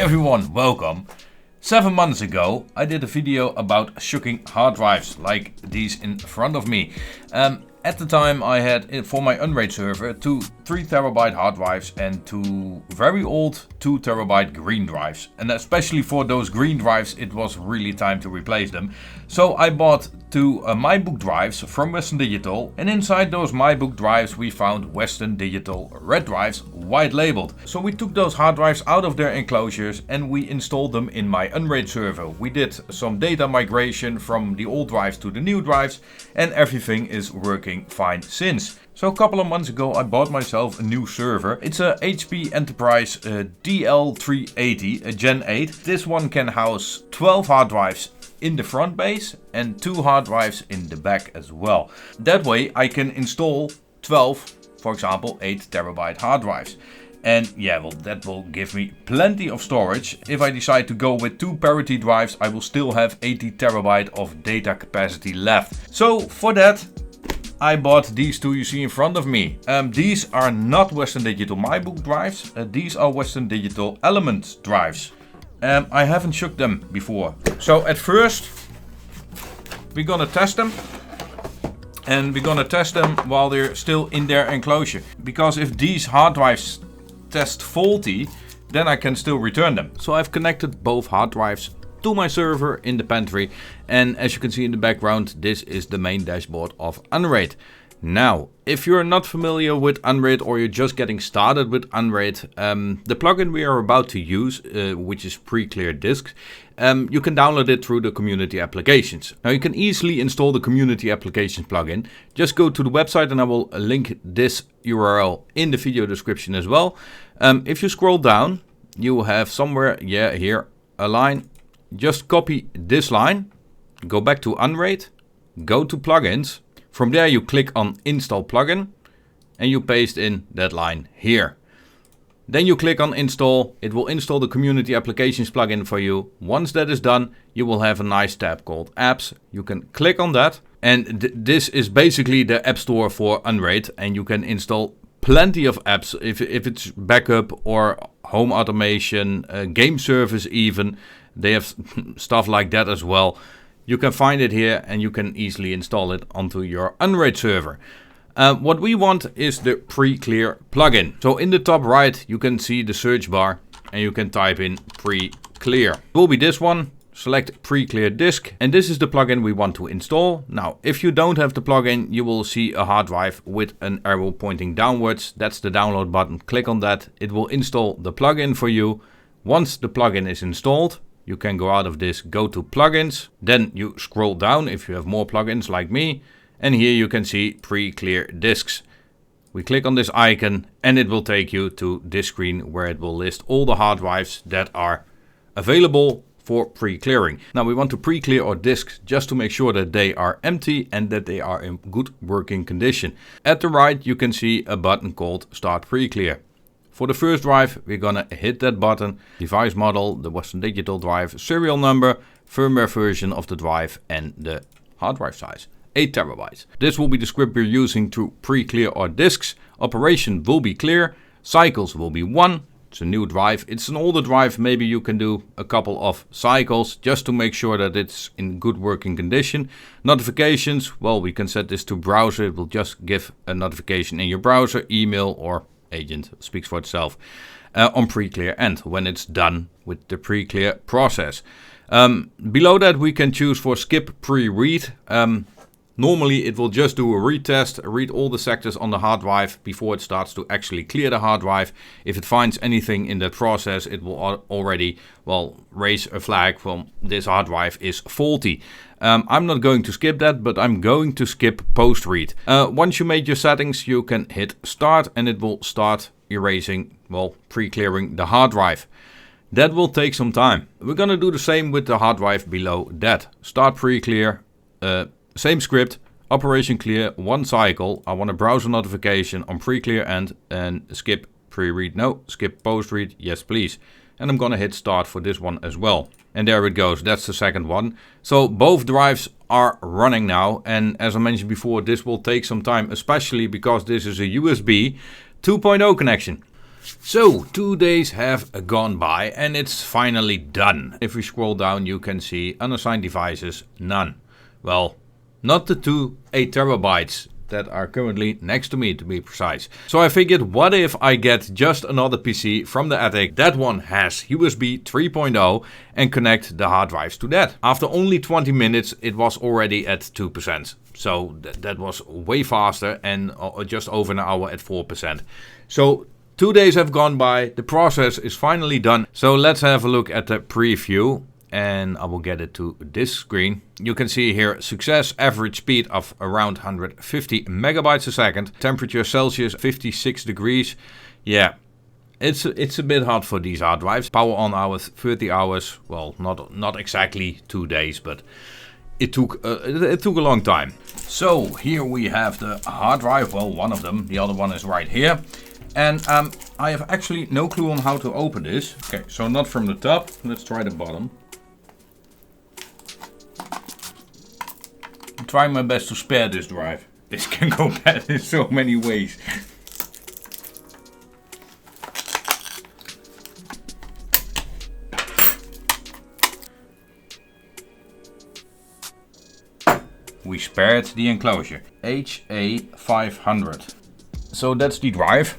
everyone, welcome. 7 months ago I did a video about shucking hard drives like these in front of me. At the time I had, for my Unraid server, 2 3TB hard drives and 2 very old 2TB green drives. And especially for those green drives it was really time to replace them. So I bought 2 MyBook drives from Western Digital, and inside those MyBook drives we found Western Digital red drives, white labeled. So we took those hard drives out of their enclosures and we installed them in my Unraid server. We did some data migration from the old drives to the new drives and everything is working fine since. So a couple of months ago I bought myself a new server. It's a HP Enterprise DL380, a Gen 8. This one can house 12 hard drives in the front base and 2 hard drives in the back as well. That way I can install 12, for example 8TB hard drives. And yeah, well, that will give me plenty of storage. If I decide to go with 2 parity drives, I will still have 80TB of data capacity left. So for that I bought these 2 you see in front of me. These are not Western Digital MyBook drives. These are Western Digital Elements drives. I haven't shook them before. So at first we're gonna test them. And we're gonna test them while they're still in their enclosure. Because if these hard drives test faulty, then I can still return them. So I've connected both hard drives to my server in the pantry, and as you can see in the background, this is the main dashboard of Unraid. Now, if you're not familiar with Unraid or you're just getting started with Unraid, the plugin we are about to use, which is Pre-Clear Disks, you can download it through the community applications. Now you can easily install the community applications plugin. Just go to the website and I will link this URL in the video description as well. If you scroll down, you will have somewhere, here, a line. Just copy this line, go back to Unraid, go to plugins. From there you click on install plugin and you paste in that line here. Then you click on install. It will install the community applications plugin for you. Once that is done, you will have a nice tab called apps. You can click on that and this is basically the app store for Unraid, and you can install plenty of apps if it's backup or home automation, game service even. They have stuff like that as well. You can find it here and you can easily install it onto your Unraid server. What we want is the Pre-Clear plugin. So in the top right you can see the search bar and you can type in Pre-Clear. It will be this one. Select Pre-Clear Disk, and this is the plugin we want to install. Now if you don't have the plugin, you will see a hard drive with an arrow pointing downwards. That's the download button. Click on that. It will install the plugin for you. Once the plugin is installed, you can go out of this, go to plugins, then you scroll down if you have more plugins like me, and here you can see Pre-Clear Disks. We click on this icon and it will take you to this screen where it will list all the hard drives that are available for pre-clearing. Now we want to pre-clear our disks just to make sure that they are empty and that they are in good working condition. At the right you can see a button called Start Pre-Clear. For the first drive, we're gonna hit that button, device model, the Western Digital drive, serial number, firmware version of the drive, and the hard drive size, 8TB. This will be the script we're using to pre-clear our disks. Operation will be clear, cycles will be 1. It's a new drive, it's an older drive, maybe you can do a couple of cycles just to make sure that it's in good working condition. Notifications, well, we can set this to browser, it will just give a notification in your browser, email or agent, speaks for itself, on pre-clear end when it's done with the pre-clear process. Below that we can choose for skip pre-read. Normally it will just do a retest, read all the sectors on the hard drive before it starts to actually clear the hard drive. If it finds anything in that process, it will already, raise a flag from this hard drive is faulty. I'm not going to skip that, but I'm going to skip post-read. Once you made your settings, you can hit start and it will start erasing, pre-clearing the hard drive. That will take some time. We're gonna do the same with the hard drive below that. Start pre-clear, same script, operation clear, 1 cycle. I want a browser notification on pre-clear end and skip pre-read, no, skip post-read, yes please. And I'm gonna hit start for this one as well. And there it goes, that's the second one. So both drives are running now, and as I mentioned before, this will take some time, especially because this is a USB 2.0 connection. So 2 days have gone by and it's finally done. If we scroll down, you can see unassigned devices, none. Well, not the two 8 terabytes that are currently next to me, to be precise. So I figured, what if I get just another PC from the attic? That one has USB 3.0 and connect the hard drives to that. After only 20 minutes, it was already at 2%. So that was way faster, and just over an hour at 4%. So 2 days have gone by, the process is finally done. So let's have a look at the preview. And I will get it to this screen. You can see here success, average speed of around 150 megabytes a second. Temperature Celsius 56 degrees. Yeah, it's a bit hot for these hard drives. Power on hours 30 hours. Well, not exactly 2 days, but it took a long time. So here we have the hard drive. Well, one of them. The other one is right here. And I have actually no clue on how to open this. Okay, so not from the top. Let's try the bottom. Trying my best to spare this drive. This can go bad in so many ways. We spared the enclosure. HA500. So that's the drive.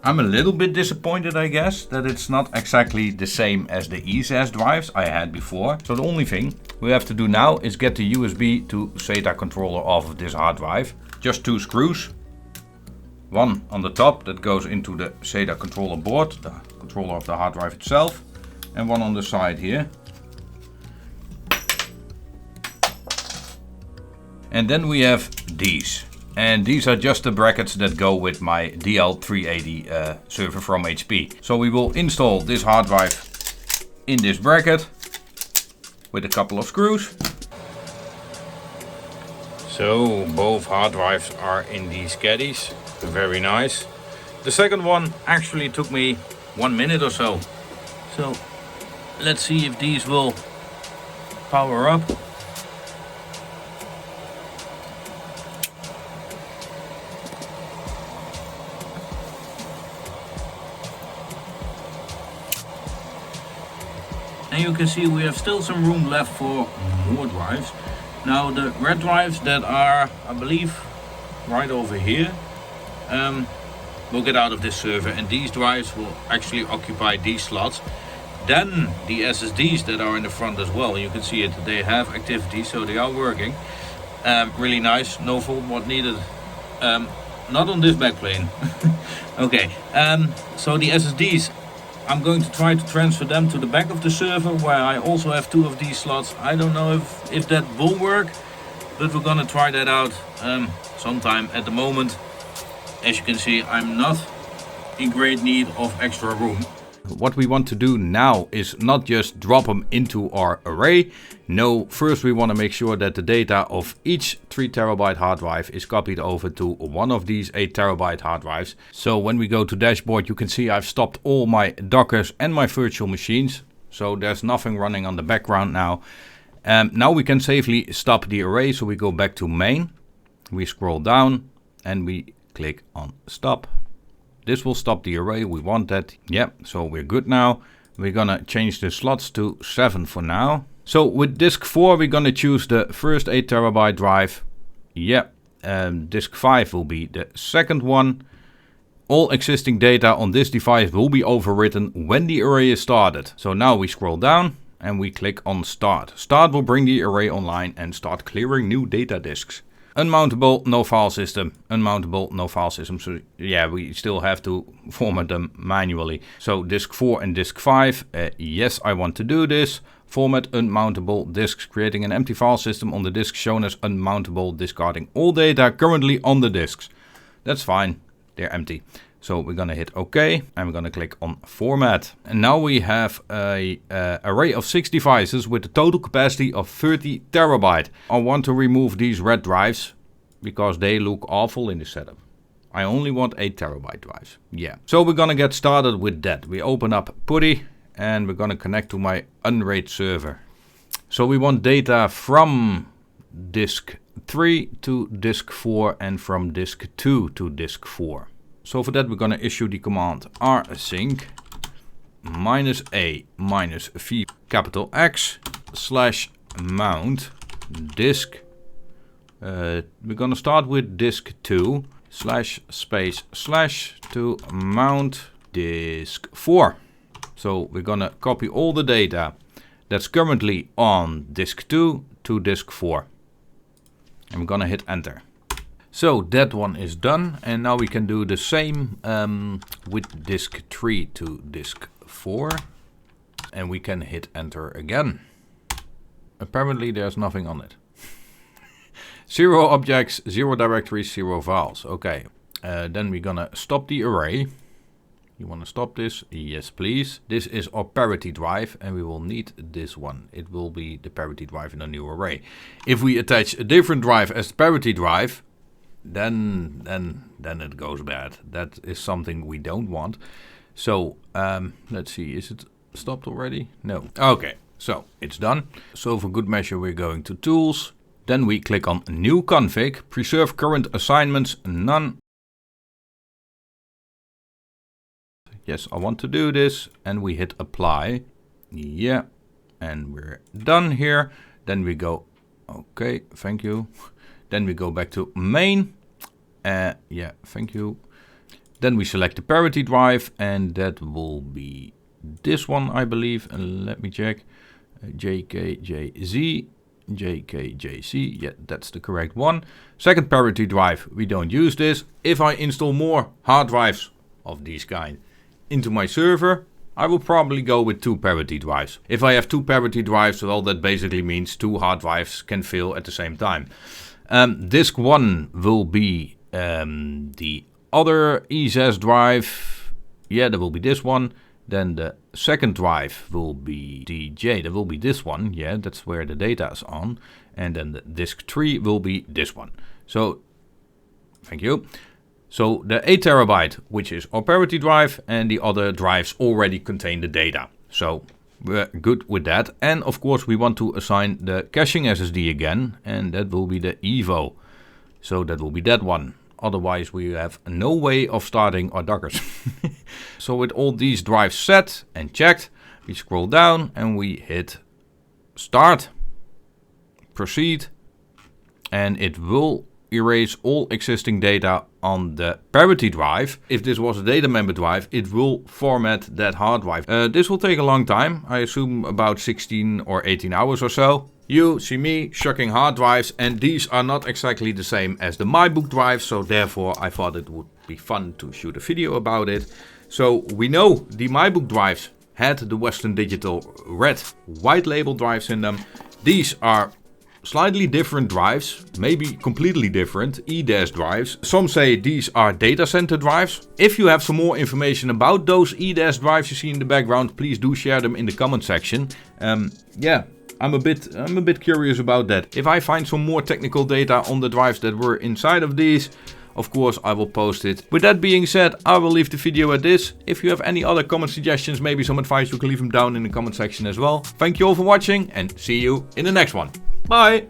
I'm a little bit disappointed, I guess, that it's not exactly the same as the ESAS drives I had before. So the only thing we have to do now is get the USB to SATA controller off of this hard drive. Just 2 screws. One on the top that goes into the SATA controller board, the controller of the hard drive itself. And one on the side here. And then we have these. And these are just the brackets that go with my DL380 server from HP. So we will install this hard drive in this bracket with a couple of screws. So both hard drives are in these caddies. Very nice. The second one actually took me 1 minute or so. So let's see if these will power up. And you can see we have still some room left for more drives. Now the red drives that are, I believe, right over here, will get out of this server, and these drives will actually occupy these slots. Then the SSDs that are in the front as well, you can see it, they have activity, so they are working. Really nice, no fault mod needed. Not on this backplane. Okay, so the SSDs, I'm going to try to transfer them to the back of the server, where I also have 2 of these slots. I don't know if that will work, but we're gonna try that out sometime. At the moment, as you can see, I'm not in great need of extra room. What we want to do now is not just drop them into our array. No, first we want to make sure that the data of each 3 terabyte hard drive is copied over to one of these 8 terabyte hard drives. So when we go to dashboard, you can see I've stopped all my Dockers and my virtual machines. So there's nothing running on the background now. Now we can safely stop the array. So we go back to main, we scroll down and we click on stop. This will stop the array, we want that. Yep, so we're good now. We're gonna change the slots to 7 for now. So with disk 4, we're gonna choose the first 8 terabyte drive. Yep, disk 5 will be the second one. All existing data on this device will be overwritten when the array is started. So now we scroll down and we click on start. Start will bring the array online and start clearing new data disks. Unmountable, no file system. Unmountable, no file system. So yeah, we still have to format them manually. So disk 4 and disk 5. Yes, I want to do this. Format unmountable disks, creating an empty file system on the disk shown as unmountable, discarding all data currently on the disks. That's fine. They're empty. So we're gonna hit OK and we're gonna click on format. And now we have a array of 6 devices with a total capacity of 30 terabyte. I want to remove these red drives because they look awful in the setup. I only want 8 terabyte drives. Yeah. So we're gonna get started with that. We open up PuTTY and we're gonna connect to my Unraid server. So we want data from disk 3 to disk 4 and from disk 2 to disk 4. So for that we're going to issue the command rsync -a -v capital X / mount disk. We're going to start with disk 2 // to mount disk 4. So we're going to copy all the data that's currently on disk 2 to disk 4. And we're going to hit enter. So that one is done, and now we can do the same with disk 3 to disk 4, and we can hit enter again. Apparently there's nothing on it. 0 objects, 0 directories, 0 files. Okay, then we're gonna stop the array. You want to stop this? Yes, please. This is our parity drive, and we will need this one. It will be the parity drive in a new array. If we attach a different drive as the parity drive, then it goes bad. That is something we don't want. So let's see, is it stopped already? No. Okay, so it's done. So for good measure we're going to tools. Then we click on new config, preserve current assignments, none. Yes, I want to do this, and we hit apply. Yeah, and we're done here. Then we go, okay, thank you. Then we go back to main. Yeah, thank you. Then we select the parity drive, and that will be this one, I believe. Let me check. JKJZ, JKJC. Yeah, that's the correct one. Second parity drive, we don't use this. If I install more hard drives of these kind into my server, I will probably go with 2 parity drives. If I have 2 parity drives, well, that basically means 2 hard drives can fill at the same time. Disk 1 will be the other ESS drive. Yeah, that will be this one. Then the second drive will be DJ. That will be this one. Yeah, that's where the data is on. And then the disk 3 will be this one. So, thank you. So the 8 terabyte, which is our parity drive, and the other drives already contain the data. So we're good with that. And of course we want to assign the caching SSD again, and that will be the Evo. So that will be that one. Otherwise we have no way of starting our Dockers. So with all these drives set and checked, we scroll down and we hit start, proceed, and it will erase all existing data on the parity drive. If this was a data member drive, it will format that hard drive. This will take a long time, I assume about 16 or 18 hours or so. You see me shucking hard drives, and these are not exactly the same as the MyBook drive, so therefore I thought it would be fun to shoot a video about it. So we know the MyBook drives had the Western Digital red white label drives in them. These are slightly different drives, maybe completely different EDAS drives. Some say these are data center drives. If you have some more information about those EDAS drives you see in the background, please do share them in the comment section. Yeah, I'm a bit curious about that. If I find some more technical data on the drives that were inside of these, of course I will post it. With that being said, I will leave the video at this. If you have any other comment suggestions, maybe some advice, you can leave them down in the comment section as well. Thank you all for watching, and see you in the next one. Bye!